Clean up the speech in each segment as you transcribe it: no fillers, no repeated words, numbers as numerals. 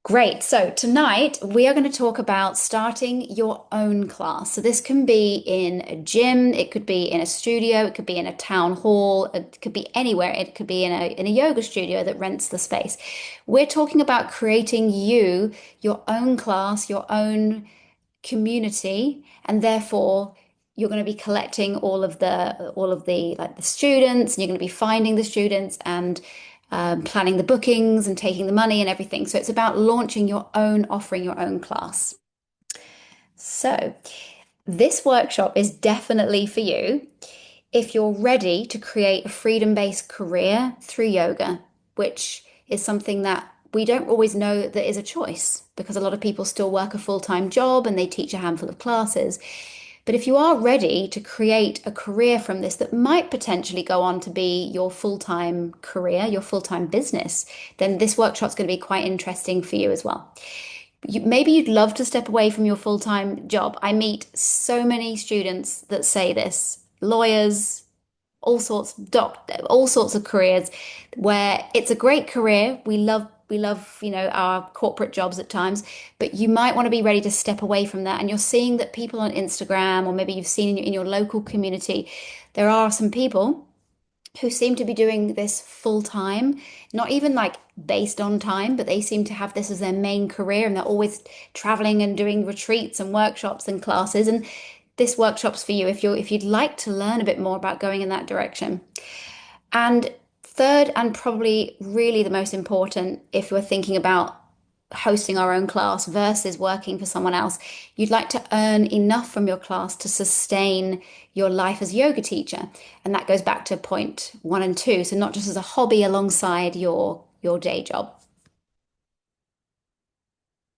Great. So tonight we are going to talk about starting your own class. So this can be in a gym, it could be in a studio, it could be in a town hall, it could be anywhere. It could be in a yoga studio that rents the space. We're talking about creating your own class, your own community, and therefore you're going to be collecting all of the like the students, and you're going to be finding the students and planning the bookings and taking the money and everything. So it's about launching your own, offering your own class. So this workshop is definitely for you if you're ready to create a freedom-based career through yoga, which is something that we don't always know that is a choice because a lot of people still work a full-time job and they teach a handful of classes. But if you are ready to create a career from this that might potentially go on to be your full-time career, your full-time business, then this workshop's going to be quite interesting for you as well. Maybe you'd love to step away from your full-time job. I meet so many students that say this, lawyers, all sorts of careers where it's a great career. We love our corporate jobs at times, but you might want to be ready to step away from that. And you're seeing that people on Instagram, or maybe you've seen in your local community, there are some people who seem to be doing this full time, not even like based on time, but they seem to have this as their main career and they're always traveling and doing retreats and workshops and classes. And this workshop's for you if you'd like to learn a bit more about going in that direction. And third, and probably really the most important, if you're thinking about hosting our own class versus working for someone else, you'd like to earn enough from your class to sustain your life as a yoga teacher. And that goes back to point one and two. So not just as a hobby alongside your day job.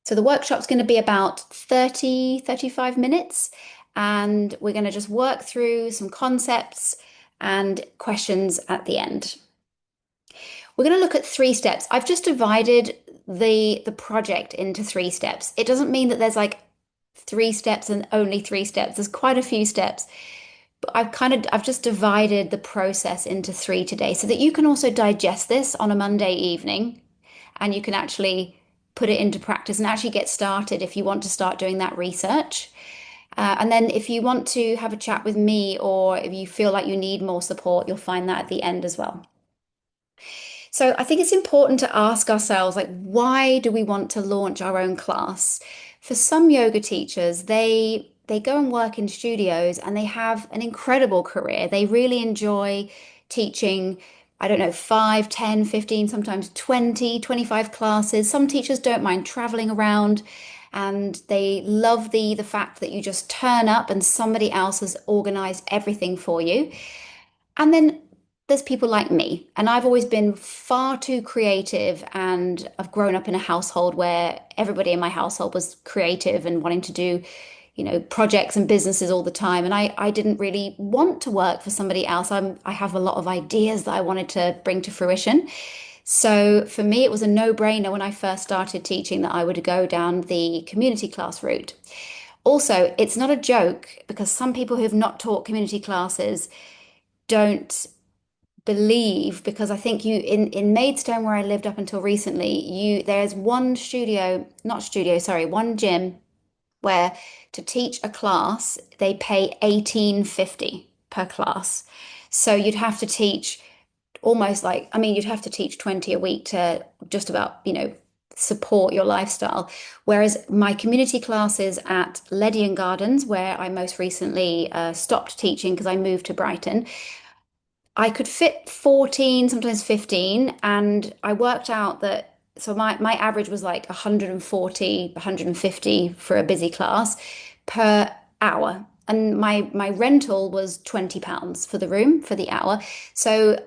So the workshop's going to be about 35 minutes, and we're going to just work through some concepts and questions at the end. We're going to look at three steps. I've just divided the project into three steps. It doesn't mean that there's like three steps and only three steps. There's quite a few steps. But I've just divided the process into three today so that you can also digest this on a Monday evening and you can actually put it into practice and actually get started if you want to start doing that research. And then if you want to have a chat with me or if you feel like you need more support, you'll find that at the end as well. So I think it's important to ask ourselves, like, why do we want to launch our own class? For some yoga teachers, they go and work in studios and they have an incredible career. They really enjoy teaching, I don't know, 5, 10, 15, sometimes 20, 25 classes. Some teachers don't mind traveling around and they love the fact that you just turn up and somebody else has organized everything for you. And then there's people like me, and I've always been far too creative, and I've grown up in a household where everybody in my household was creative and wanting to do, projects and businesses all the time. And I didn't really want to work for somebody else. I have a lot of ideas that I wanted to bring to fruition. So for me, it was a no-brainer when I first started teaching that I would go down the community class route. Also, it's not a joke because some people who have not taught community classes don't believe because I think you in Maidstone where I lived up until recently, there's one studio, not studio, sorry, one gym where to teach a class they pay 18.50 per class. So you'd have to teach almost like, I mean, you'd have to teach 20 a week to just about, support your lifestyle. Whereas my community classes at Ledyard Gardens, where I most recently stopped teaching because I moved to Brighton, I could fit 14, sometimes 15, and I worked out that so my average was like 140, 150 for a busy class per hour. And my rental was £20 for the room for the hour. So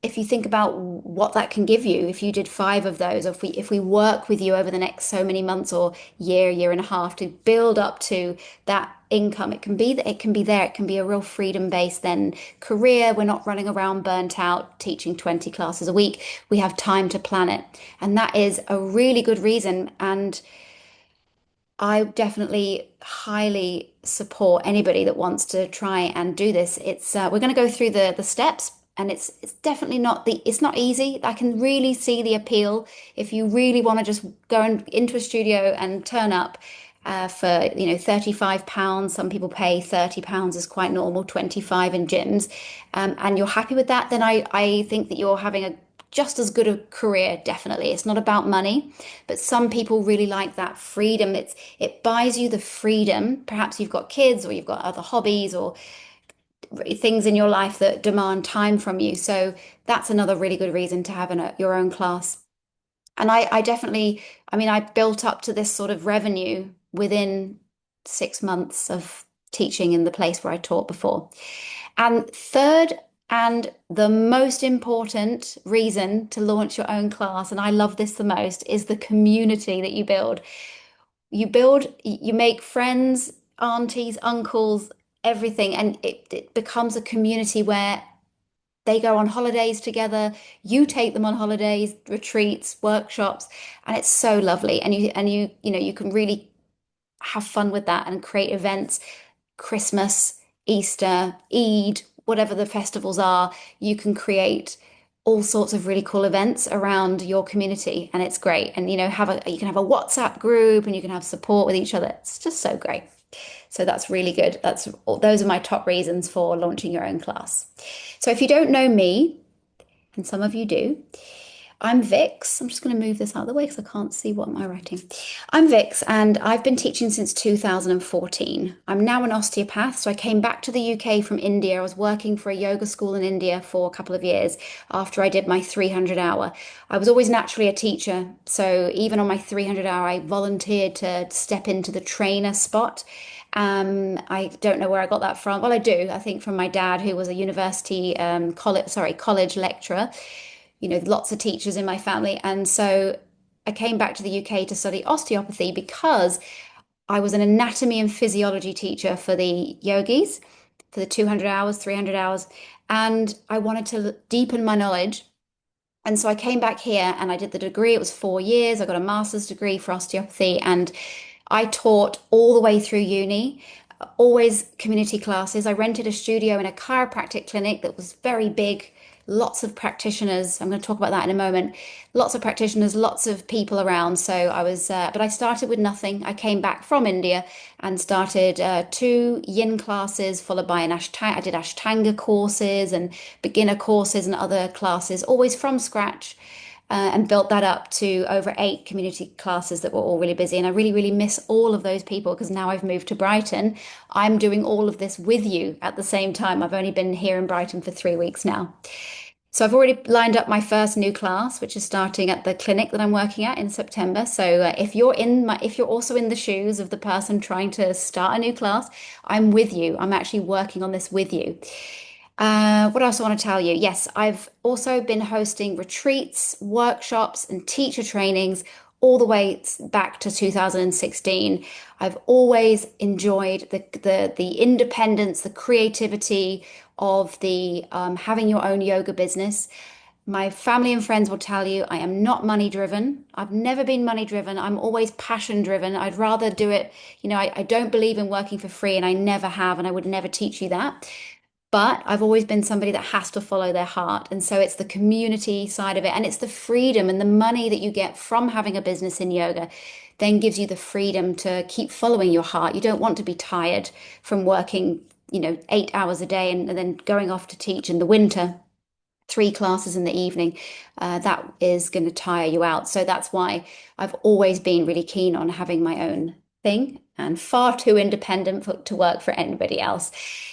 if you think about what that can give you, if you did five of those, or if we work with you over the next so many months or year and a half to build up to that income, it can be that it can be there. It can be a real freedom based then career. We're not running around burnt out teaching 20 classes a week. We have time to plan it. And that is a really good reason. And I definitely highly support anybody that wants to try and do this. It's we're going to go through the steps and it's definitely not it's not easy. I can really see the appeal if you really want to just into a studio and turn up for, £35. Some people pay £30 is quite normal, 25 in gyms. And you're happy with that, then I think that you're having a just as good a career, definitely. It's not about money, but some people really like that freedom. It buys you the freedom. Perhaps you've got kids or you've got other hobbies or things in your life that demand time from you. So that's another really good reason to have your own class. And I definitely, I mean, I built up to this sort of revenue within 6 months of teaching in the place where I taught before. And third, and the most important reason to launch your own class, and I love this the most, is the community that you build. You make friends, aunties, uncles, everything, and it becomes a community where they go on holidays together, you take them on holidays, retreats, workshops, and it's so lovely. You can really have fun with that and create events, Christmas, Easter, Eid, whatever the festivals are, you can create all sorts of really cool events around your community, and it's great. And you can have a WhatsApp group and you can have support with each other. It's just so great. So that's really good. Those are my top reasons for launching your own class. So if you don't know me, and some of you do, I'm Vix. I'm just going to move this out of the way because I can't see what am I writing. I'm Vix and I've been teaching since 2014. I'm now an osteopath, so I came back to the UK from India. I was working for a yoga school in India for a couple of years after I did my 300 hour. I was always naturally a teacher, so even on my 300 hour, I volunteered to step into the trainer spot. I don't know where I got that from. Well, I do. I think from my dad, who was a university college lecturer. Lots of teachers in my family. And so I came back to the UK to study osteopathy because I was an anatomy and physiology teacher for the yogis for the 200 hours, 300 hours. And I wanted to deepen my knowledge. And so I came back here and I did the degree. It was 4 years. I got a master's degree for osteopathy and I taught all the way through uni, always community classes. I rented a studio in a chiropractic clinic that was very big, lots of practitioners. I'm going to talk about that in a moment. Lots of practitioners, lots of people around. So but I started with nothing. I came back from India and started two yin classes, followed by an Ashtanga. I did Ashtanga courses and beginner courses and other classes, always from scratch and built that up to over 8 community classes that were all really busy. And I really, really miss all of those people because now I've moved to Brighton. I'm doing all of this with you at the same time. I've only been here in Brighton for 3 weeks now. So I've already lined up my first new class, which is starting at the clinic that I'm working at in September. So if you're also in the shoes of the person trying to start a new class, I'm with you. I'm actually working on this with you. What else I want to tell you? Yes, I've also been hosting retreats, workshops, and teacher trainings all the way back to 2016. I've always enjoyed the independence, the creativity of the having your own yoga business. My family and friends will tell you I am not money driven. I've never been money driven. I'm always passion driven. I'd rather do it. I don't believe in working for free, and I never have, and I would never teach you that. But I've always been somebody that has to follow their heart. And so it's the community side of it, and it's the freedom and the money that you get from having a business in yoga then gives you the freedom to keep following your heart. You don't want to be tired from working, 8 hours a day and then going off to teach in the winter 3 classes in the evening, that is going to tire you out. So that's why I've always been really keen on having my own thing and far too independent to work for anybody else.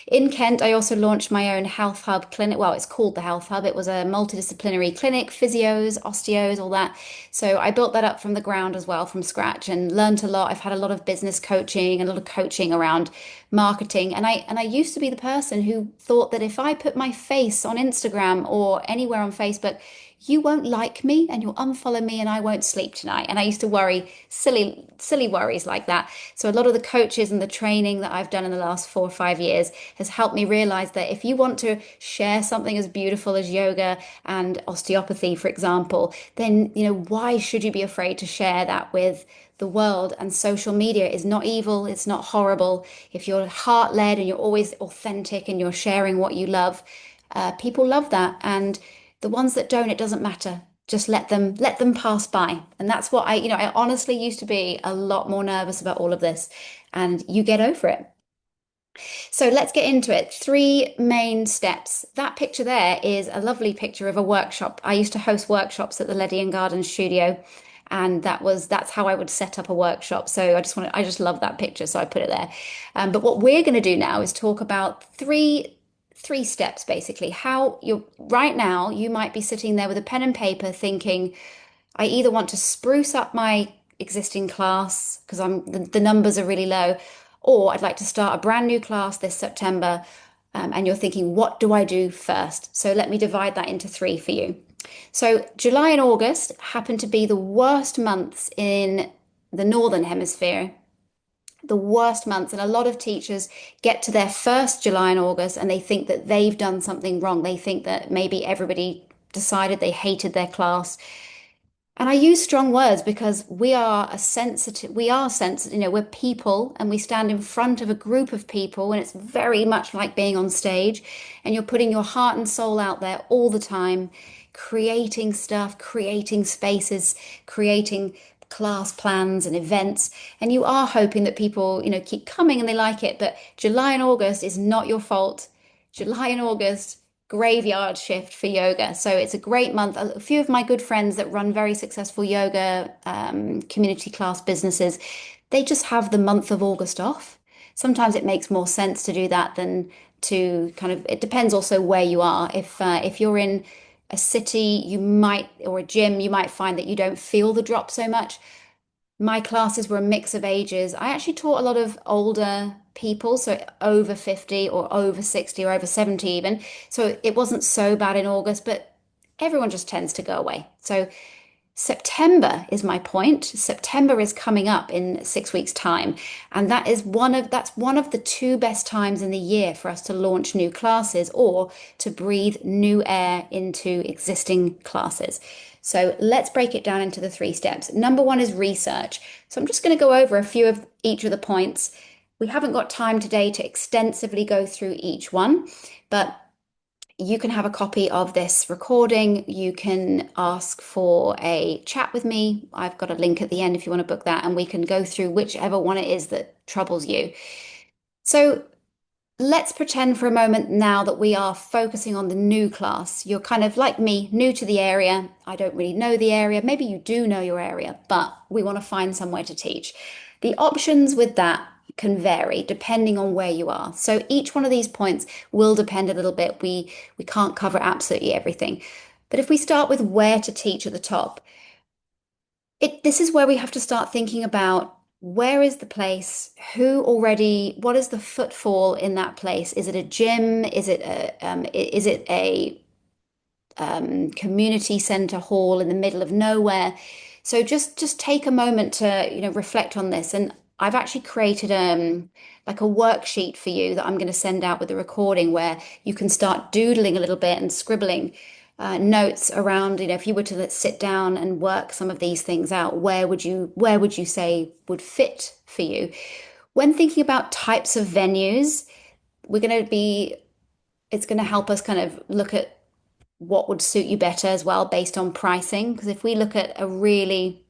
In Kent, I also launched my own health hub clinic. Well, it's called the Health Hub. It was a multidisciplinary clinic, physios, osteos, all that. So I built that up from the ground as well, from scratch, and learned a lot. I've had a lot of business coaching, a lot of coaching around marketing. And I used to be the person who thought that if I put my face on Instagram or anywhere on Facebook, you won't like me and you'll unfollow me and I won't sleep tonight. And I used to worry, silly worries like that. So a lot of the coaches and the training that I've done in the last 4 or 5 years has helped me realize that if you want to share something as beautiful as yoga and osteopathy, for example, then, why should you be afraid to share that with the world? And social media is not evil, it's not horrible. If you're heart led and you're always authentic and you're sharing what you love, People love that, and the ones that don't, it doesn't matter. Just let them pass by. And that's what I honestly used to be a lot more nervous about all of this, and you get over it. So let's get into it. Three main steps. That picture there is a lovely picture of a workshop. I used to host workshops at the Lady and Garden studio, and that's how I would set up a workshop. So I just love that picture, so I put it there. But what we're going to do now is talk about three steps basically. How you're right now, you might be sitting there with a pen and paper thinking, I either want to spruce up my existing class because the numbers are really low, or I'd like to start a brand new class this September. And you're thinking, what do I do first? So let me divide that into three for you. So July and August happen to be the worst months in the Northern Hemisphere, the worst months. And a lot of teachers get to their first July and August and they think that they've done something wrong. They think that maybe everybody decided they hated their class. And I use strong words because we are sensitive, we're people and we stand in front of a group of people and it's very much like being on stage and you're putting your heart and soul out there all the time, creating stuff, creating spaces, creating class plans and events. And you are hoping that people, keep coming and they like it. But July and August is not your fault. July and August graveyard shift for yoga. So it's a great month. A few of my good friends that run very successful yoga community class businesses, they just have the month of August off. Sometimes it makes more sense to do that than to kind of, it depends also where you are. If you're in a city, or a gym, you might find that you don't feel the drop so much. My classes were a mix of ages. I actually taught a lot of older people, so over 50 or over 60 or over 70 even. So it wasn't so bad in August, but everyone just tends to go away. So September is my point. September is coming up in 6 weeks' time, and that's one of the two best times in the year for us to launch new classes or to breathe new air into existing classes. So let's break it down into the three steps. Number one is research. So I'm just going to go over a few of each of the points. We haven't got time today to extensively go through each one, but you can have a copy of this recording. You can ask for a chat with me. I've got a link at the end if you want to book that, and we can go through whichever one it is that troubles you. So let's pretend for a moment now that we are focusing on the new class. You're kind of like me, new to the area. I don't really know the area. Maybe you do know your area, but we want to find somewhere to teach. The options with that can vary depending on where you are. So each one of these points will depend a little bit. We can't cover absolutely everything. But if we start with where to teach at the top, this is where we have to start thinking about where is the place, what is the footfall in that place? Is it a gym? Is it a community center hall in the middle of nowhere? So just take a moment to, reflect on this. And I've actually created like a worksheet for you that I'm going to send out with the recording where you can start doodling a little bit and scribbling notes around, if you were to let's sit down and work some of these things out, where would you say would fit for you? When thinking about types of venues, we're going to be, it's going to help us kind of look at what would suit you better as well based on pricing. Because if we look at a really,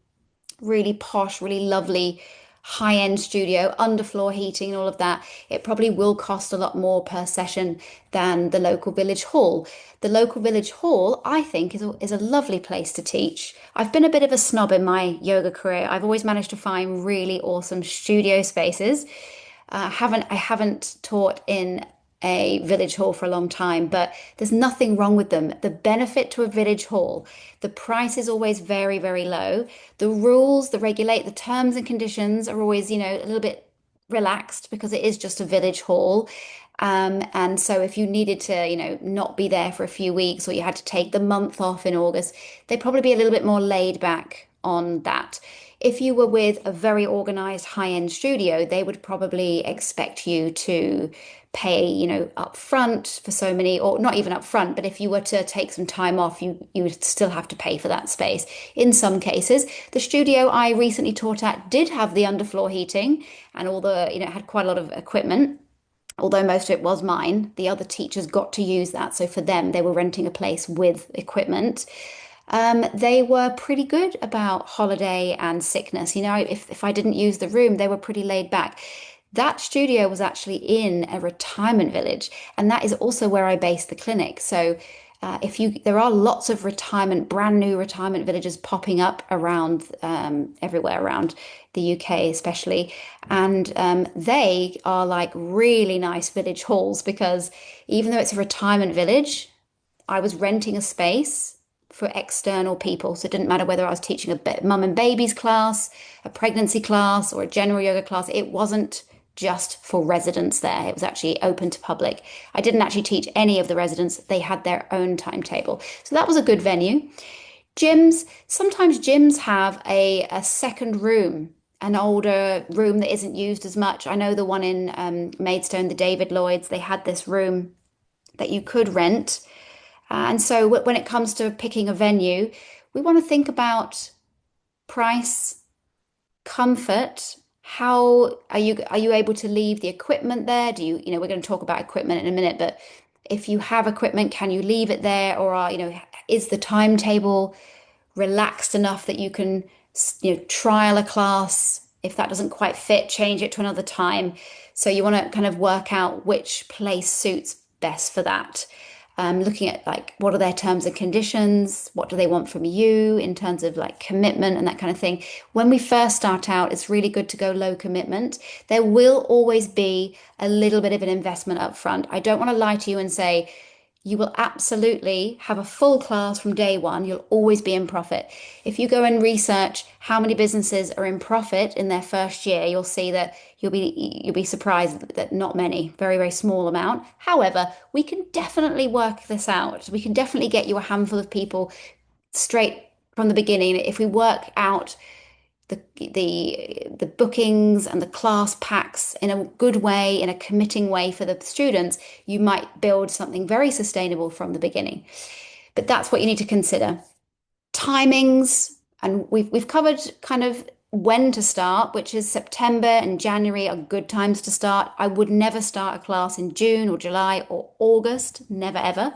really posh, really lovely high-end studio, underfloor heating and all of that, it probably will cost a lot more per session than the local village hall. The local village hall, I think, is a lovely place to teach. I've been a bit of a snob in my yoga career. I've always managed to find really awesome studio spaces. I haven't taught in a village hall for a long time, but there's nothing wrong with them. The benefit to a village hall, the price is always very, very low. The rules, the terms and conditions are always, a little bit relaxed because it is just a village hall. And so if you needed to, not be there for a few weeks or you had to take the month off in August, they'd probably be a little bit more laid back on that. If you were with a very organized high-end studio, they would probably expect you to pay, up front for so many, or not even up front, but if you were to take some time off, you would still have to pay for that space. In some cases, the studio I recently taught at did have the underfloor heating and all the, it had quite a lot of equipment. although most of it was mine, the other teachers got to use that. So for them, they were renting a place with equipment. They were pretty good about holiday and sickness. You know, if I didn't use the room, they were pretty laid back. That studio was actually in a retirement village, and that is also where I based the clinic. So, if you, there are lots of retirement, brand new retirement villages popping up around everywhere around the UK, especially, and they are like really nice village halls because even though it's a retirement village, I was renting a space for external people. So it didn't matter whether I was teaching a mum and babies class, a pregnancy class, or a general yoga class. It wasn't just for residents there. It was actually open to public. I didn't actually teach any of the residents. They had their own timetable. So that was a good venue. Gyms, sometimes gyms have a second room, an older room that isn't used as much. I know the one in Maidstone, the David Lloyd's, they had this room that you could rent. And so when it comes to picking a venue, we want to think about price, comfort. How are you able to leave the equipment there? Do you, we're going to talk about equipment in a minute, but if you have equipment, can you leave it there? Or is the timetable relaxed enough that you can, trial a class? If that doesn't quite fit, change it to another time. So you want to kind of work out which place suits best for that. Looking at like what are their terms and conditions, what do they want from you in terms of like commitment and that kind of thing. When we first start out, it's really good to go low commitment. There will always be a little bit of an investment up front. I don't want to lie to you and say you will absolutely have a full class from day one. You'll always be in profit. If you go and research how many businesses are in profit in their first year, you'll see that you'll be surprised that not many, very, very small amount. However, we can definitely work this out. We can definitely get you a handful of people straight from the beginning. If we work out the bookings and the class packs in a good way, in a committing way for the students, you might build something very sustainable from the beginning. But that's what you need to consider. Timings, and we've covered kind of when to start, which is September and January are good times to start. I would never start a class in June or July or August, never ever.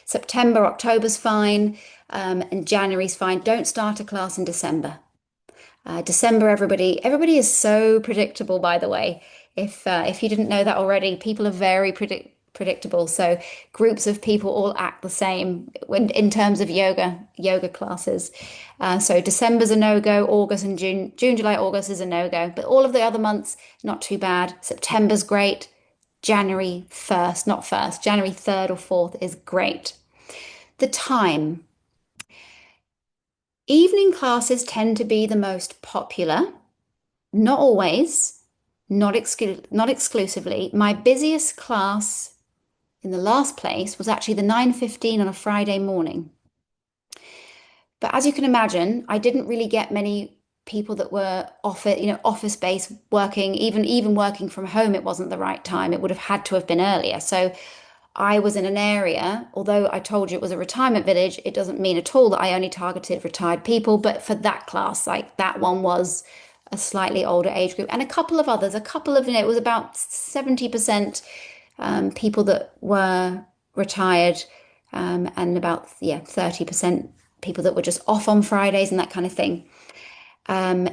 September, October's fine, and January's fine. Don't start a class in December. December, everybody is so predictable, by the way. If you didn't know that already, people are very predictable. So groups of people all act the same in terms of yoga classes. So December's a no-go, August and June, July, August is a no-go. But all of the other months, not too bad. September's great. January 1st, not 1st, January 3rd or 4th is great. The time. Evening classes tend to be the most popular, not always, not exclusively. My busiest class in the last place was actually the 9:15 on a Friday morning. But as you can imagine, I didn't really get many people that were office based working, even working from home, it wasn't the right time. It would have had to have been earlier. So I was in an area, although I told you it was a retirement village, it doesn't mean at all that I only targeted retired people. But for that class, like that one was a slightly older age group, and a couple of others, it was about 70% people that were retired, and about, yeah, 30% people that were just off on Fridays and that kind of thing. Um,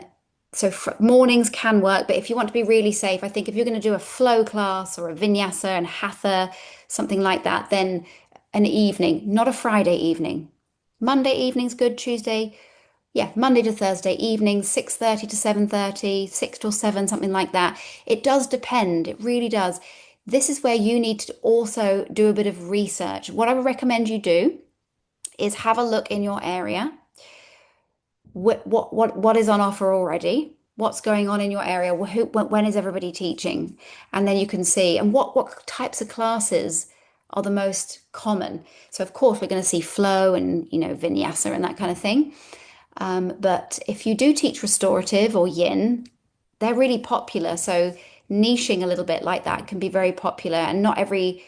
so mornings can work, but if you want to be really safe, I think if you're going to do a flow class or a vinyasa and hatha, something like that, then an evening, not a Friday evening. Monday evening's good, Tuesday, yeah, Monday to Thursday evening, 6:30 to 7:30, 6 till 7, something like that. It does depend, it really does. This is where you need to also do a bit of research. What I would recommend you do is have a look in your area. What is on offer already? What's going on in your area? When is everybody teaching? And then you can see, and what types of classes are the most common. So of course we're going to see flow and vinyasa and that kind of thing. But if you do teach restorative or yin, they're really popular. So niching a little bit like that can be very popular, and not every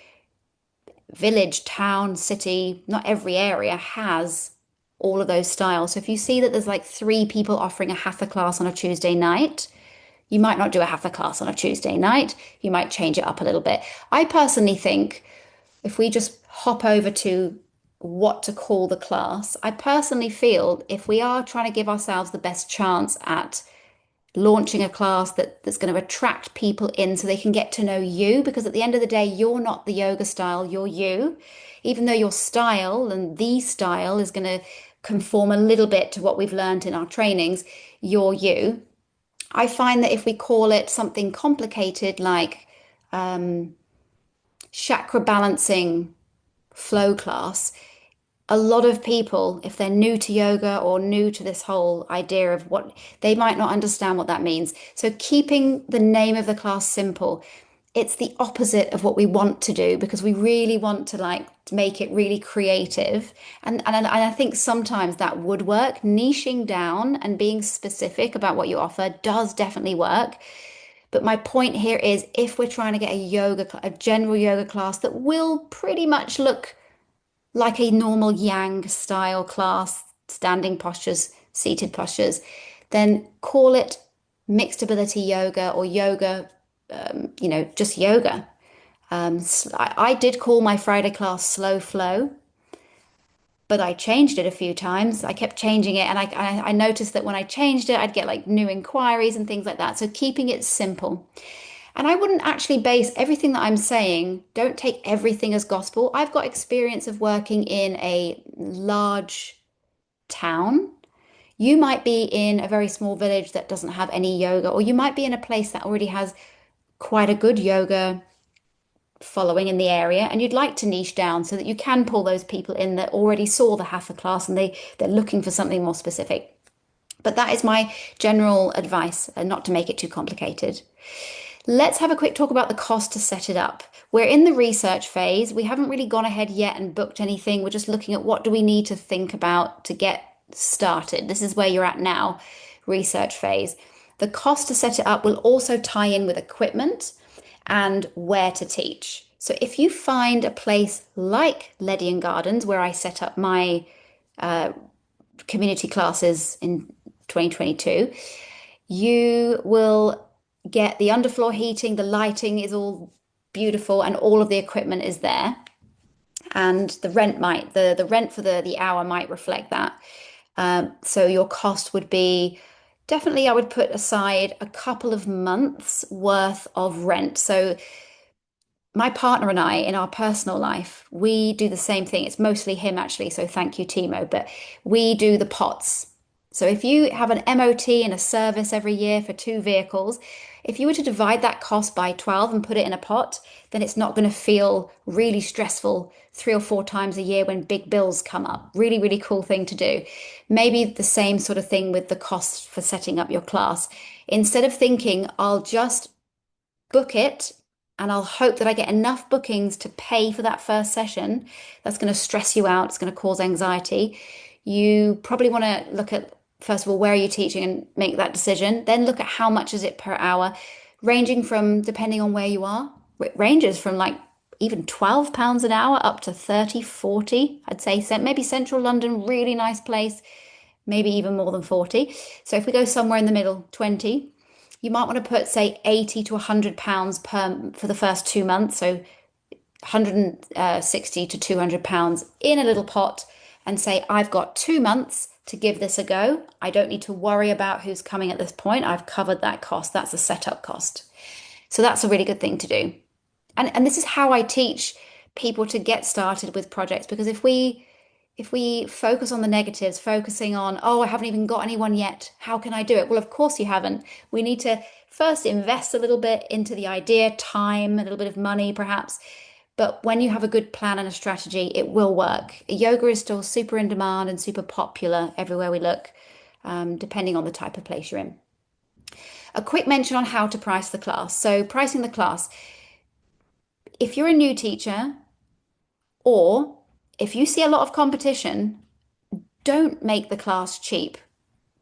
village, town, city, not every area has all of those styles. So if you see that there's like three people offering a hatha class on a Tuesday night, You might not do a hatha class on a Tuesday night. You might change it up a little bit. I personally think if we just hop over to what to call the class, I personally feel if we are trying to give ourselves the best chance at launching a class that's going to attract people in so they can get to know you, because at the end of the day, you're not the yoga style, you're you. Even though your style and the style is going to conform a little bit to what we've learned in our trainings, you're you. I find that if we call it something complicated like chakra balancing flow class, a lot of people, if they're new to yoga or new to this whole idea of what, they might not understand what that means. So keeping the name of the class simple, it's the opposite of what we want to do because we really want to like make it really creative. And I think sometimes that would work. Niching down and being specific about what you offer does definitely work. But my point here is if we're trying to get a general yoga class that will pretty much look like a normal yang style class, standing postures, seated postures, then call it mixed ability yoga or yoga, just yoga. I did call my Friday class slow flow, but I changed it a few times. I kept changing it, and I noticed that when I changed it, I'd get like new inquiries and things like that. So keeping it simple. And I wouldn't actually base everything that I'm saying, don't take everything as gospel. I've got experience of working in a large town. You might be in a very small village that doesn't have any yoga, or you might be in a place that already has quite a good yoga following in the area, and you'd like to niche down so that you can pull those people in that already saw the hatha class and they're looking for something more specific. But that is my general advice, not to make it too complicated. Let's have a quick talk about the cost to set it up. We're in the research phase. We haven't really gone ahead yet and booked anything. We're just looking at what do we need to think about to get started. This is where you're at now, research phase. The cost to set it up will also tie in with equipment and where to teach. So if you find a place like Ledian Gardens, where I set up my community classes in 2022, you will get the underfloor heating, the lighting is all beautiful, and all of the equipment is there. And the rent for the hour might reflect that. So your cost would be definitely, I would put aside a couple of months worth of rent. So my partner and I, in our personal life, we do the same thing. It's mostly him actually, so thank you, Timo. But we do the pots. So if you have an MOT and a service every year for two vehicles, if you were to divide that cost by 12 and put it in a pot, then it's not going to feel really stressful 3 or 4 times a year when big bills come up. Really, really cool thing to do. Maybe the same sort of thing with the cost for setting up your class. Instead of thinking, I'll just book it and I'll hope that I get enough bookings to pay for that first session. That's going to stress you out. It's going to cause anxiety. You probably want to look at, first of all, where are you teaching and make that decision. Then look at how much is it per hour, ranging from, depending on where you are, it ranges from like even £12 an hour up to 30, 40. I'd say maybe central London, really nice place, maybe even more than 40. So if we go somewhere in the middle, 20, you might want to put, say, 80 to £100 per for the first 2 months. So 160 to £200 in a little pot and say, I've got 2 months to give this a go. I don't need to worry about who's coming at this point. I've covered that cost. That's a setup cost. So that's a really good thing to do. And this is how I teach people to get started with projects, because if we focus on the negatives, focusing on, oh, I haven't even got anyone yet, how can I do it? Well, of course you haven't. We need to first invest a little bit into the idea, time, a little bit of money perhaps. But when you have a good plan and a strategy, it will work. Yoga is still super in demand and super popular everywhere we look, depending on the type of place you're in. A quick mention on how to price the class. So pricing the class, if you're a new teacher or if you see a lot of competition, don't make the class cheap.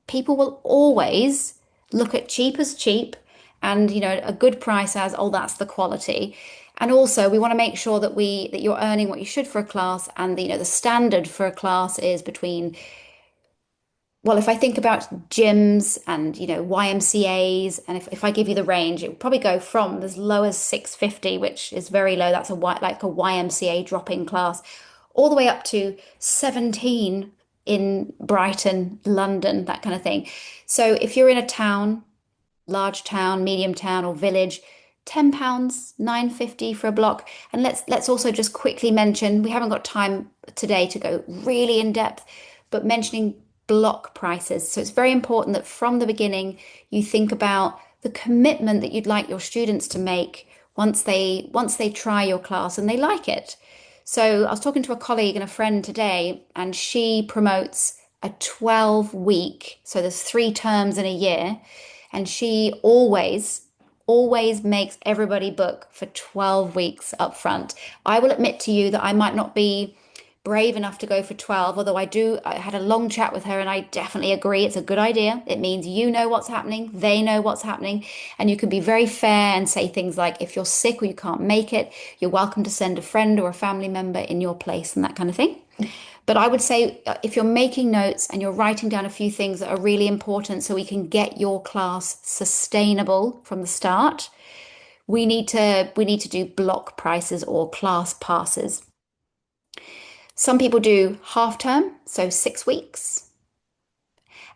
People will always look at cheap as cheap and a good price as, oh, that's the quality. And also we want to make sure that you're earning what you should for a class, and the standard for a class is between Well, if I think about gyms and, YMCAs, and if I give you the range, it would probably go from as low as 650, which is very low. That's like a YMCA drop-in class, all the way up to 17 in Brighton, London, that kind of thing. So if you're in a town, large town, medium town, or village, £10, 9.50 for a block. And let's also just quickly mention, we haven't got time today to go really in depth, but mentioning block prices. So it's very important that from the beginning you think about the commitment that you'd like your students to make once they try your class and they like it. So I was talking to a colleague and a friend today, and she promotes a 12-week, so there's 3 terms in a year, and she always makes everybody book for 12 weeks up front. I will admit to you that I might not be brave enough to go for 12, although I had a long chat with her and I definitely agree it's a good idea. It means you know what's happening, they know what's happening, and you can be very fair and say things like, if you're sick or you can't make it, you're welcome to send a friend or a family member in your place and that kind of thing. But I would say, if you're making notes and you're writing down a few things that are really important so we can get your class sustainable from the start, we need to do block prices or class passes. Some people do half term, so 6 weeks,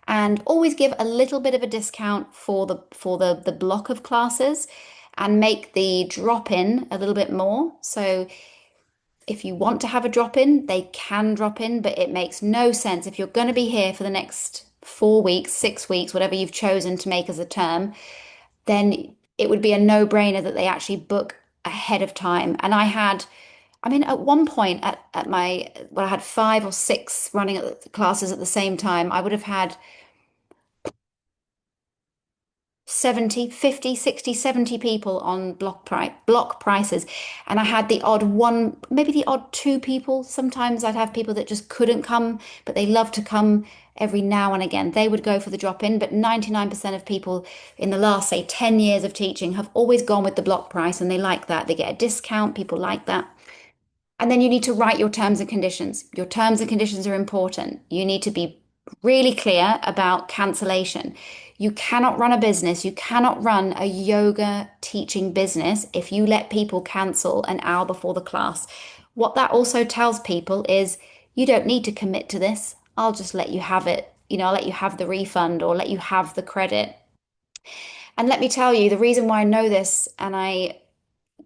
and always give a little bit of a discount for the block of classes and make the drop in a little bit more. So if you want to have a drop in, they can drop in, but it makes no sense if you're going to be here for the next 4 weeks, 6 weeks, whatever you've chosen to make as a term, then it would be a no-brainer that they actually book ahead of time. And at one point I had 5 or 6 running at the classes at the same time. I would have had 70, 50, 60, 70 people on block prices. And I had the odd one, maybe the odd 2 people. Sometimes I'd have people that just couldn't come, but they love to come every now and again. They would go for the drop in, but 99% of people in the last, say, 10 years of teaching have always gone with the block price and they like that. They get a discount. People like that. And then you need to write your terms and conditions. Your terms and conditions are important. You need to be really clear about cancellation. You cannot run a business, you cannot run a yoga teaching business if you let people cancel an hour before the class. What that also tells people is you don't need to commit to this. I'll just let you have it. I'll let you have the refund or let you have the credit. And let me tell you, the reason why I know this and I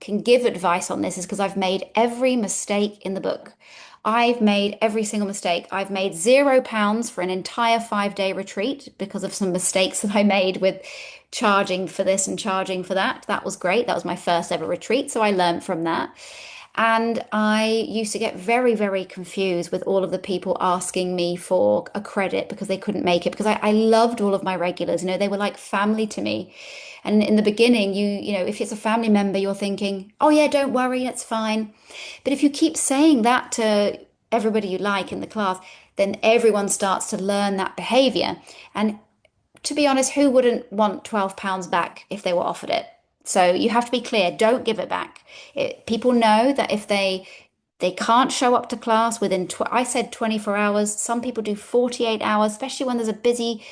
can give advice on this is because I've made every mistake in the book. I've made every single mistake. I've made £0 for an entire 5-day retreat because of some mistakes that I made with charging for this and charging for that. That was great. That was my first ever retreat. So I learned from that. And I used to get very, very confused with all of the people asking me for a credit because they couldn't make it, because I loved all of my regulars. They were like family to me. And in the beginning, if it's a family member, you're thinking, oh yeah, don't worry, it's fine. But if you keep saying that to everybody you like in the class, then everyone starts to learn that behavior. And to be honest, who wouldn't want £12 back if they were offered it? So you have to be clear, don't give it back. People know that if they can't show up to class within I said 24 hours. Some people do 48 hours, especially when there's a busy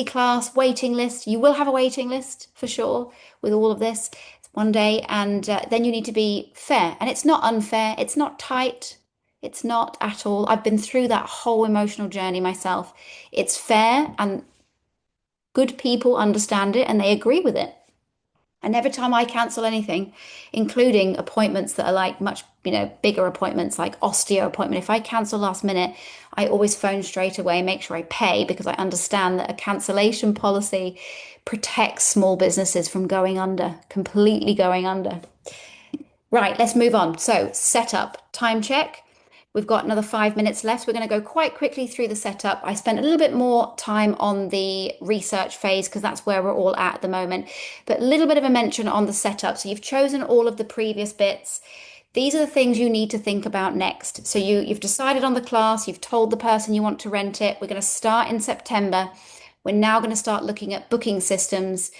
class waiting list. You will have a waiting list for sure with all of this one day, and then you need to be fair. And it's not unfair. It's not tight. It's not at all. I've been through that whole emotional journey myself. It's fair, and good people understand it and they agree with it. And every time I cancel anything, including appointments that are like much, bigger appointments like osteo appointment, if I cancel last minute, I always phone straight away, make sure I pay, because I understand that a cancellation policy protects small businesses from going under, completely going under. Right, let's move on. So, setup, time check. We've got another 5 minutes left. We're going to go quite quickly through the setup. I spent a little bit more time on the research phase because that's where we're all at the moment, but a little bit of a mention on the setup. So you've chosen all of the previous bits. These are the things you need to think about next. So you've decided on the class, you've told the person you want to rent it. We're going to start in September. We're now going to start looking at booking systems,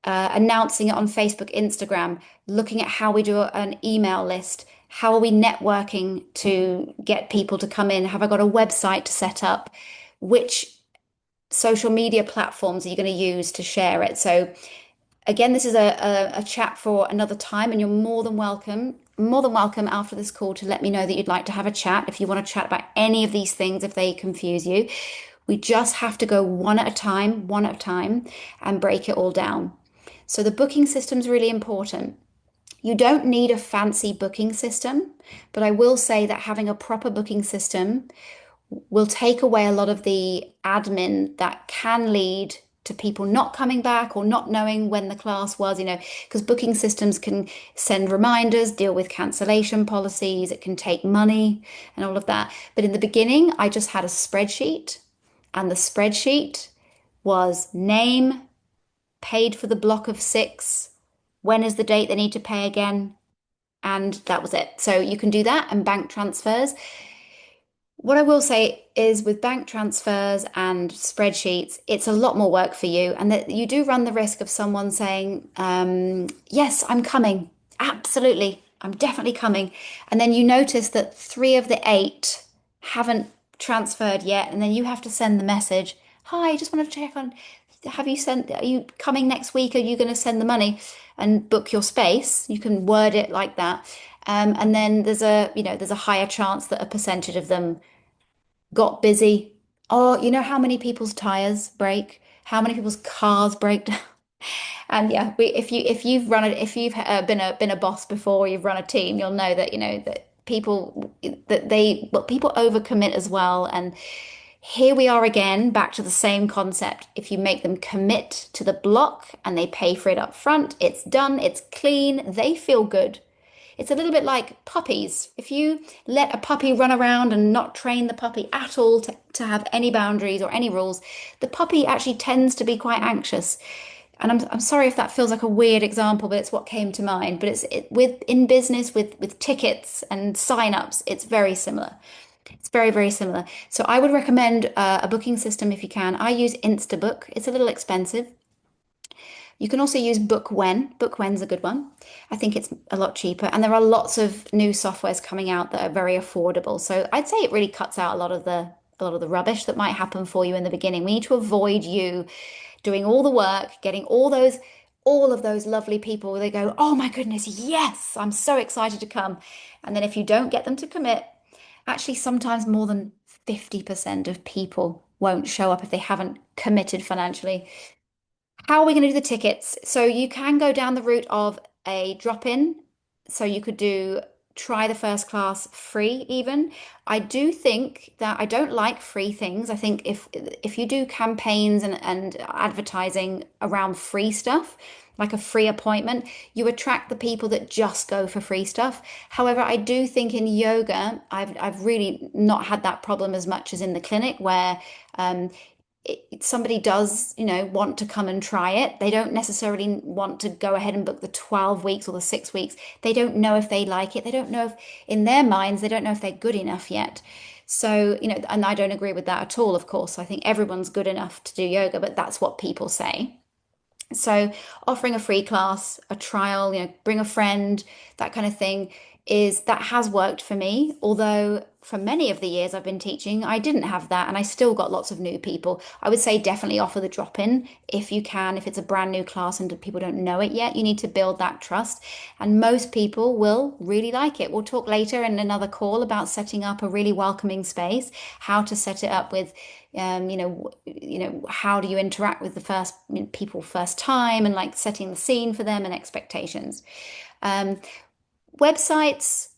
announcing it on Facebook, Instagram, looking at how we do an email list. How are we networking to get people to come in? Have I got a website to set up? Which social media platforms are you going to use to share it? So again, this is a chat for another time, and you're more than welcome after this call to let me know that you'd like to have a chat if you want to chat about any of these things if they confuse you. We just have to go one at a time, and break it all down. So the booking system is really important. You don't need a fancy booking system, but I will say that having a proper booking system will take away a lot of the admin that can lead to people not coming back or not knowing when the class was, because booking systems can send reminders, deal with cancellation policies, it can take money and all of that. But in the beginning, I just had a spreadsheet, and the spreadsheet was name, paid for the block of six, when is the date they need to pay again, and that was it. So you can do that, and bank transfers. What I will say is with bank transfers and spreadsheets, it's a lot more work for you, and that you do run the risk of someone saying, yes, I'm coming. Absolutely. I'm definitely coming. And then you notice that three of the eight haven't transferred yet. And then you have to send the message, hi, I just wanted to check on, are you coming next week? Are you going to send the money and book your space? You can word it like that. And then there's a higher chance that a percentage of them got busy. Oh, you know how many people's tires break? How many people's cars break down? And yeah, if you've run it, if you've been a boss before, you've run a team, you'll know that that people overcommit as well. And here we are again, back to the same concept. If you make them commit to the block and they pay for it up front, it's done, it's clean, they feel good. It's a little bit like puppies. If you let a puppy run around and not train the puppy at all to have any boundaries or any rules, the puppy actually tends to be quite anxious. And I'm sorry if that feels like a weird example, but it's what came to mind. But with in business with tickets and sign-ups, it's very similar. It's very, very similar. So I would recommend a booking system if you can. I use Instabook. It's a little expensive. You can also use Bookwhen. Bookwhen's a good one. I think it's a lot cheaper, and there are lots of new softwares coming out that are very affordable. So I'd say it really cuts out a lot of the rubbish that might happen for you in the beginning. We need to avoid you doing all the work, getting all of those lovely people. They go, "Oh my goodness, yes, I'm so excited to come." And then if you don't get them to commit, actually sometimes more than 50% of people won't show up if they haven't committed financially. How are we going to do the tickets? So you can go down the route of a drop-in. So you could do try the first class free even. I do think that I don't like free things. I think if you do campaigns and advertising around free stuff, like a free appointment, you attract the people that just go for free stuff. However, I do think in yoga, I've really not had that problem as much as in the clinic where somebody does, want to come and try it. They don't necessarily want to go ahead and book the 12 weeks or the 6 weeks. They don't know if they like it. They don't know if, in their minds, they don't know if they're good enough yet. So, and I don't agree with that at all, of course. I think everyone's good enough to do yoga, but that's what people say. So offering a free class, a trial, bring a friend, that kind of thing that has worked for me. Although for many of the years I've been teaching, I didn't have that and I still got lots of new people. I would say definitely offer the drop-in if you can, if it's a brand new class and people don't know it yet, you need to build that trust. And most people will really like it. We'll talk later in another call about setting up a really welcoming space, how to set it up with how do you interact with the first people first time and like setting the scene for them and expectations. Um, Websites,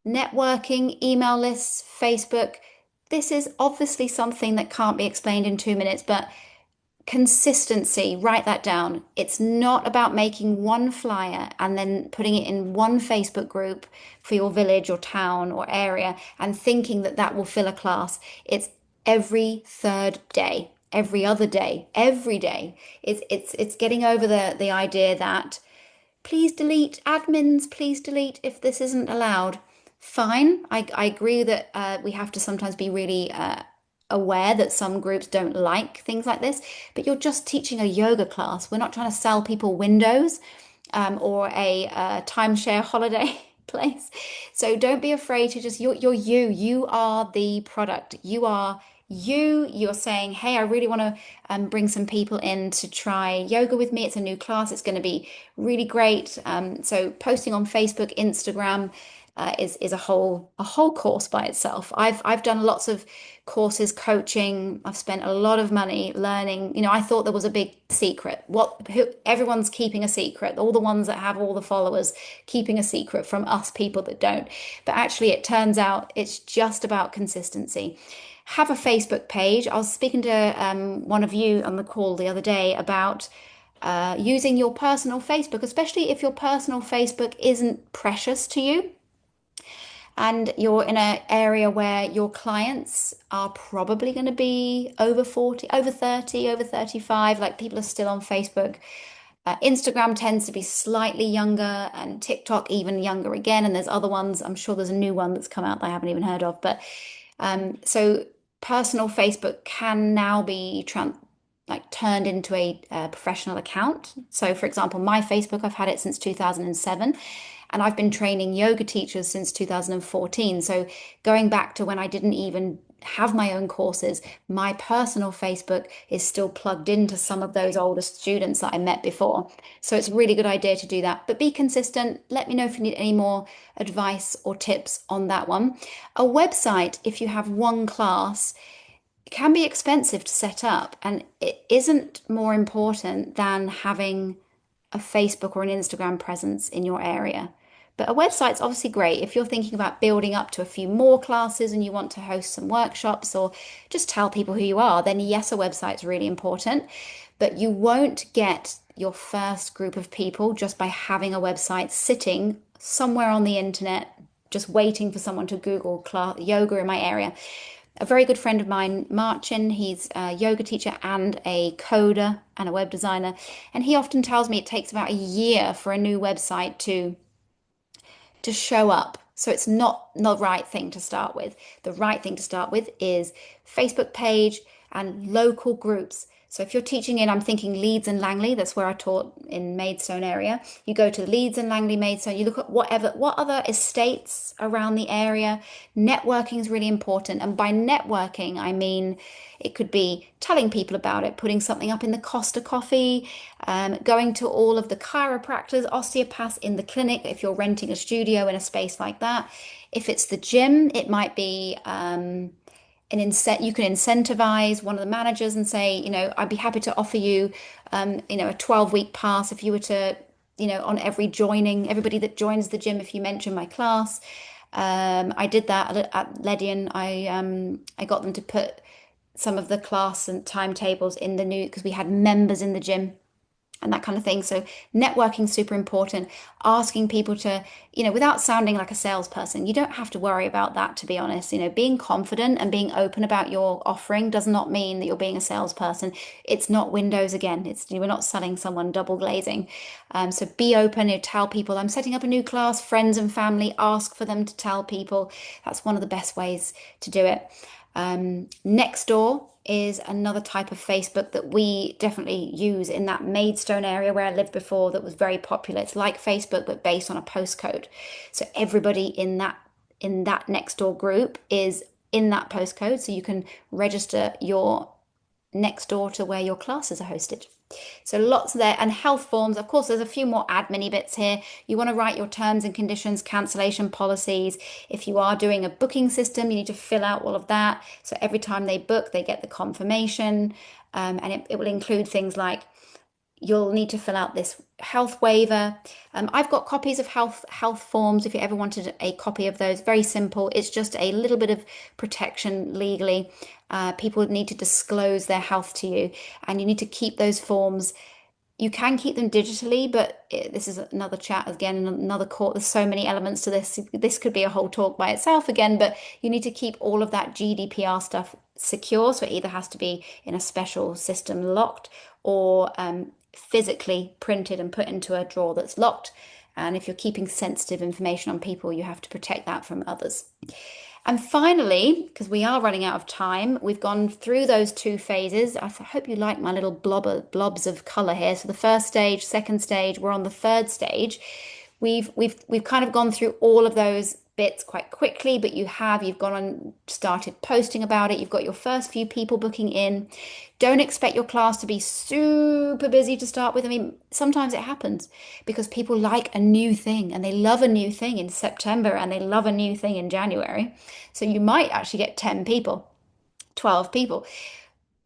networking, email lists, Facebook. This is obviously something that can't be explained in 2 minutes, but consistency, write that down. It's not about making one flyer and then putting it in one Facebook group for your village or town or area and thinking that that will fill a class. It's every third day, every other day, every day. It's getting over the idea that please delete admins, please delete if this isn't allowed. Fine, I agree that we have to sometimes be really aware that some groups don't like things like this, but you're just teaching a yoga class. We're not trying to sell people windows or a timeshare holiday place. So don't be afraid to just, you're you. You are the product. You are You're saying, hey, I really want to bring some people in to try yoga with me. It's a new class. It's going to be really great. So posting on Facebook, Instagram, is a whole course by itself. I've done lots of courses, coaching. I've spent a lot of money learning. I thought there was a big secret. Everyone's keeping a secret. All the ones that have all the followers keeping a secret from us people that don't. But actually, it turns out it's just about consistency. Have a Facebook page. I was speaking to one of you on the call the other day about using your personal Facebook, especially if your personal Facebook isn't precious to you and you're in an area where your clients are probably going to be over 40, over 30, over 35, like people are still on Facebook. Instagram tends to be slightly younger and TikTok even younger again. And there's other ones. I'm sure there's a new one that's come out that I haven't even heard of. But so personal Facebook can now be turned into a professional account. So, for example, my Facebook, I've had it since 2007, and I've been training yoga teachers since 2014. So, going back to when I didn't even have my own courses, my personal Facebook is still plugged into some of those older students that I met before. So, it's a really good idea to do that. But be consistent. Let me know if you need any more advice or tips on that one. A website, if you have one class, can be expensive to set up, and it isn't more important than having a Facebook or an Instagram presence in your area. But a website's obviously great if you're thinking about building up to a few more classes and you want to host some workshops or just tell people who you are, then yes, a website's really important. But you won't get your first group of people just by having a website sitting somewhere on the internet, just waiting for someone to Google class, yoga in my area. A very good friend of mine, Marcin, he's a yoga teacher and a coder and a web designer. And he often tells me it takes about a year for a new website to show up. So it's not the right thing to start with. The right thing to start with is Facebook page and local groups. So if you're teaching in, I'm thinking Leeds and Langley, that's where I taught in Maidstone area. You go to Leeds and Langley, Maidstone, you look at what other estates around the area. Networking is really important. And by networking, I mean it could be telling people about it, putting something up in the Costa Coffee, going to all of the chiropractors, osteopaths in the clinic if you're renting a studio in a space like that. If it's the gym, it might be you can incentivize one of the managers and say, I'd be happy to offer you, a 12-week pass if you were to, on everybody that joins the gym, if you mention my class. I did that at Ledian. I got them to put some of the class and timetables in the new because we had members in the gym and that kind of thing. So networking super important. Asking people to, without sounding like a salesperson, you don't have to worry about that, to be honest. Being confident and being open about your offering does not mean that you're being a salesperson. It's not Windows again. We're not selling someone double glazing. So be open. Tell people I'm setting up a new class. Friends and family, ask for them to tell people. That's one of the best ways to do it. Nextdoor is another type of Facebook that we definitely use in that Maidstone area where I lived before that was very popular. It's like Facebook but based on a postcode. So everybody in that Nextdoor group is in that postcode, so you can register your next door to where your classes are hosted. So lots there. And health forms, of course, there's a few more admin bits here. You want to write your terms and conditions, cancellation policies. If you are doing a booking system, you need to fill out all of that. So every time they book, they get the confirmation. And it will include things like you'll need to fill out this health waiver. I've got copies of health forms if you ever wanted a copy of those. Very simple. It's just a little bit of protection legally. People need to disclose their health to you, and you need to keep those forms. You can keep them digitally, but this is another chat again, another court. There's so many elements to this. This could be a whole talk by itself again, but you need to keep all of that GDPR stuff secure. So it either has to be in a special system locked or physically printed and put into a drawer that's locked. And if you're keeping sensitive information on people, you have to protect that from others. And finally, because we are running out of time, we've gone through those two phases. I hope you like my little blobs of color here. So the first stage, second stage, we're on the third stage. We've kind of gone through all of those bits quite quickly, but you've gone and started posting about it. You've got your first few people booking in. Don't expect your class to be super busy to start with. I mean, sometimes it happens because people like a new thing and they love a new thing in September and they love a new thing in January. So you might actually get 10 people, 12 people.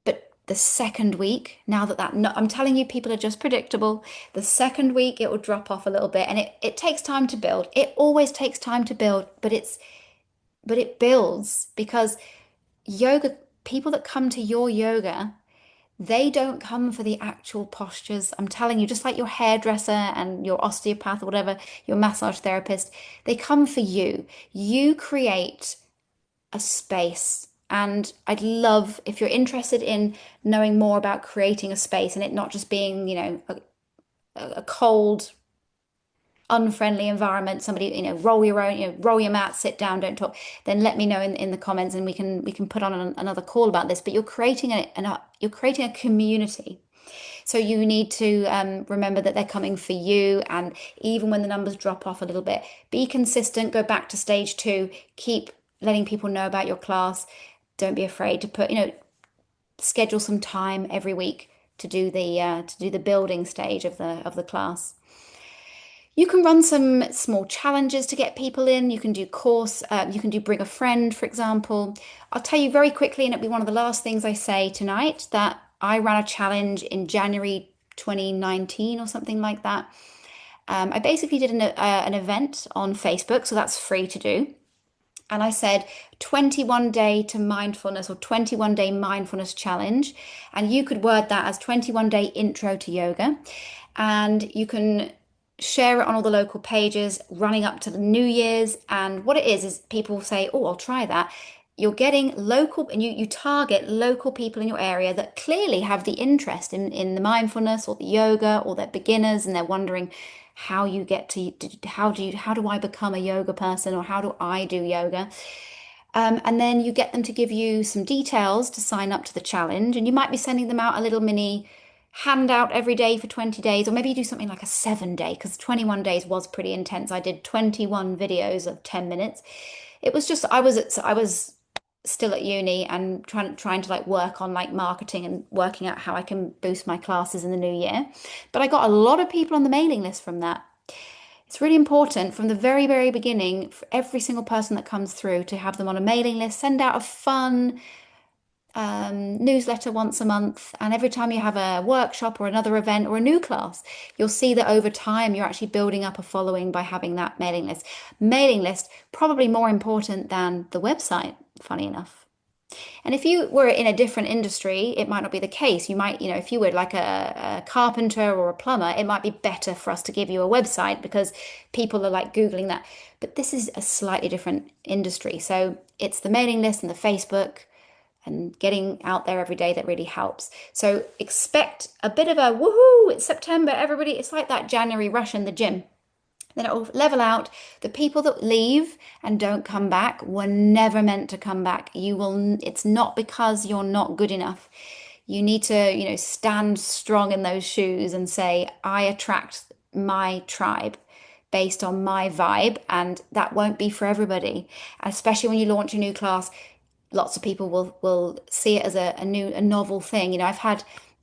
But the second week, now that that, no, I'm telling you, people are just predictable. The second week, it will drop off a little bit, and it takes time to build. It always takes time to build, but it builds because yoga, people that come to your yoga, they don't come for the actual postures. I'm telling you, just like your hairdresser and your osteopath or whatever, your massage therapist, they come for you. You create a space. And I'd love if you're interested in knowing more about creating a space and it not just being, a cold, unfriendly environment, somebody, roll your own, roll your mat, sit down, don't talk, then let me know in the comments and we can put on another call about this. But you're creating a community. So you need to remember that they're coming for you. And even when the numbers drop off a little bit, be consistent, go back to stage two, keep letting people know about your class. Don't be afraid to schedule some time every week to do the building stage of the class. You can run some small challenges to get people in. You can do bring a friend, for example. I'll tell you very quickly, and it'll be one of the last things I say tonight, that I ran a challenge in January 2019 or something like that. I basically did an event on Facebook, so that's free to do. And I said 21 day to mindfulness or 21-day mindfulness challenge. And you could word that as 21-day intro to yoga. And you can share it on all the local pages running up to the New Year's. And what it is people say, oh, I'll try that. You're getting local, and you target local people in your area that clearly have the interest in the mindfulness or the yoga, or they're beginners and they're wondering how you get to, how do I become a yoga person, or how do I do yoga? And then you get them to give you some details to sign up to the challenge. And you might be sending them out a little mini handout every day for 20 days, or maybe you do something like a 7 day, because 21 days was pretty intense. I did 21 videos of 10 minutes. It was just, I was still at uni and trying to like work on like marketing and working out how I can boost my classes in the new year. But I got a lot of people on the mailing list from that. It's really important from the very, very beginning for every single person that comes through to have them on a mailing list. Send out a fun newsletter once a month. And every time you have a workshop or another event or a new class, you'll see that over time you're actually building up a following by having that mailing list. Mailing list, probably more important than the website, funny enough. And if you were in a different industry, it might not be the case. You might, if you were like a carpenter or a plumber, it might be better for us to give you a website because people are like Googling that. But this is a slightly different industry. So it's the mailing list and the Facebook and getting out there every day that really helps. So expect a bit of a woohoo, it's September, everybody. It's like that January rush in the gym. Then it will level out. The people that leave and don't come back were never meant to come back. It's not because you're not good enough. You need to, stand strong in those shoes and say, I attract my tribe based on my vibe, and that won't be for everybody. Especially when you launch a new class, lots of people will see it as a novel thing.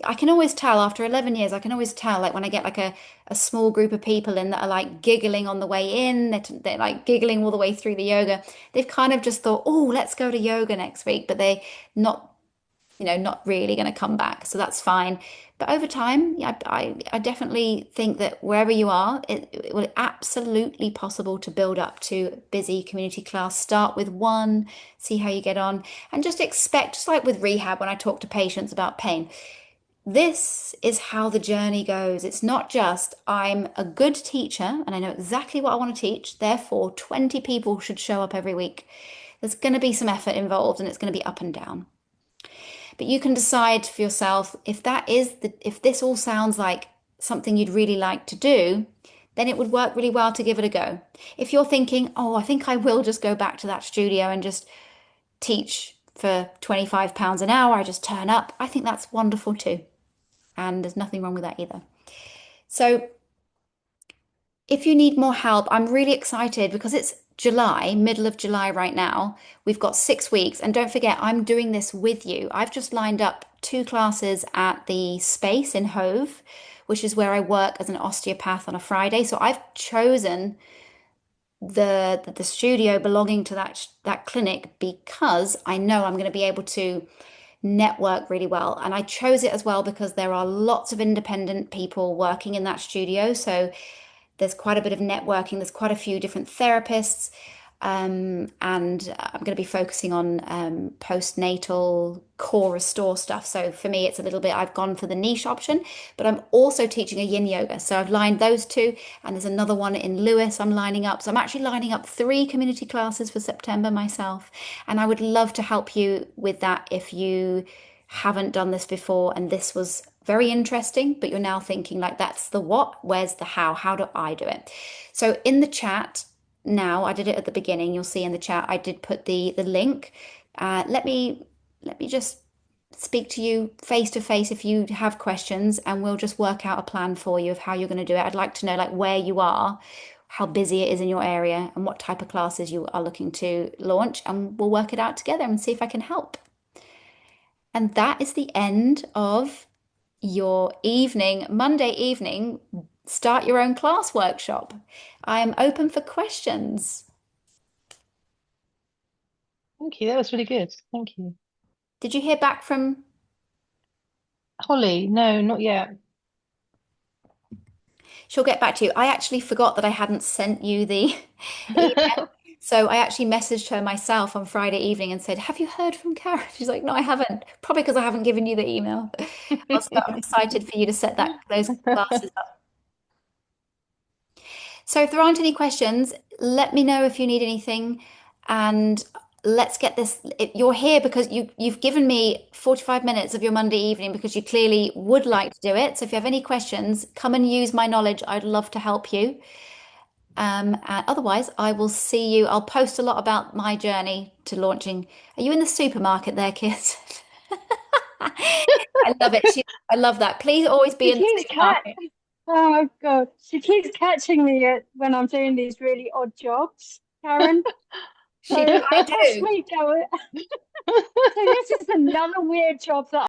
I can always tell after 11 years, I can always tell, like when I get like a small group of people in that are like giggling on the way in, they're like giggling all the way through the yoga. They've kind of just thought, oh, let's go to yoga next week, but they not, not really going to come back. So that's fine. But over time, yeah, I definitely think that wherever you are, it will absolutely possible to build up to a busy community class. Start with one, see how you get on, and just expect, just like with rehab, when I talk to patients about pain, this is how the journey goes. It's not just I'm a good teacher and I know exactly what I want to teach, therefore 20 people should show up every week. There's going to be some effort involved and it's going to be up and down. But you can decide for yourself if this all sounds like something you'd really like to do, then it would work really well to give it a go. If you're thinking, oh, I think I will just go back to that studio and just teach for £25 an hour, I just turn up, I think that's wonderful too. And there's nothing wrong with that either. So if you need more help, I'm really excited because it's July, middle of July right now. We've got 6 weeks. And don't forget, I'm doing this with you. I've just lined up 2 classes at the Space in Hove, which is where I work as an osteopath on a Friday. So I've chosen the studio belonging to that clinic because I know I'm going to be able to network really well. And I chose it as well because there are lots of independent people working in that studio. So there's quite a bit of networking. There's quite a few different therapists. And I'm going to be focusing on postnatal core restore stuff. So for me, it's a little bit, I've gone for the niche option, but I'm also teaching a yin yoga. So I've lined those two, and there's another one in Lewis I'm lining up. So I'm actually lining up 3 community classes for September myself. And I would love to help you with that if you haven't done this before and this was very interesting, but you're now thinking like that's the what, where's the how? How do I do it? So in the chat now, I did it at the beginning. You'll see in the chat I did put the link. Let me just speak to you face to face if you have questions, and we'll just work out a plan for you of how you're going to do it. I'd like to know like where you are, how busy it is in your area, and what type of classes you are looking to launch, and we'll work it out together and see if I can help. And that is the end of your evening, Monday evening, start your own class workshop. I am open for questions. Thank you. That was really good. Thank you. Did you hear back from? Holly, no, not yet. She'll get back to you. I actually forgot that I hadn't sent you the email. So I actually messaged her myself on Friday evening and said, "Have you heard from Karen?" She's like, "No, I haven't." Probably because I haven't given you the email. I'm excited for you to set those classes up. So if there aren't any questions, let me know if you need anything, and let's get this. You're here because you've given me 45 minutes of your Monday evening because you clearly would like to do it. So if you have any questions, come and use my knowledge. I'd love to help you. And otherwise, I will see you. I'll post a lot about my journey to launching. Are you in the supermarket there, kids? I love it. I love that. Please always be She in the keeps cat. supermarket. Oh my God. She keeps catching me when I'm doing these really odd jobs, Karen. So I watch do. me go. So this is another weird job that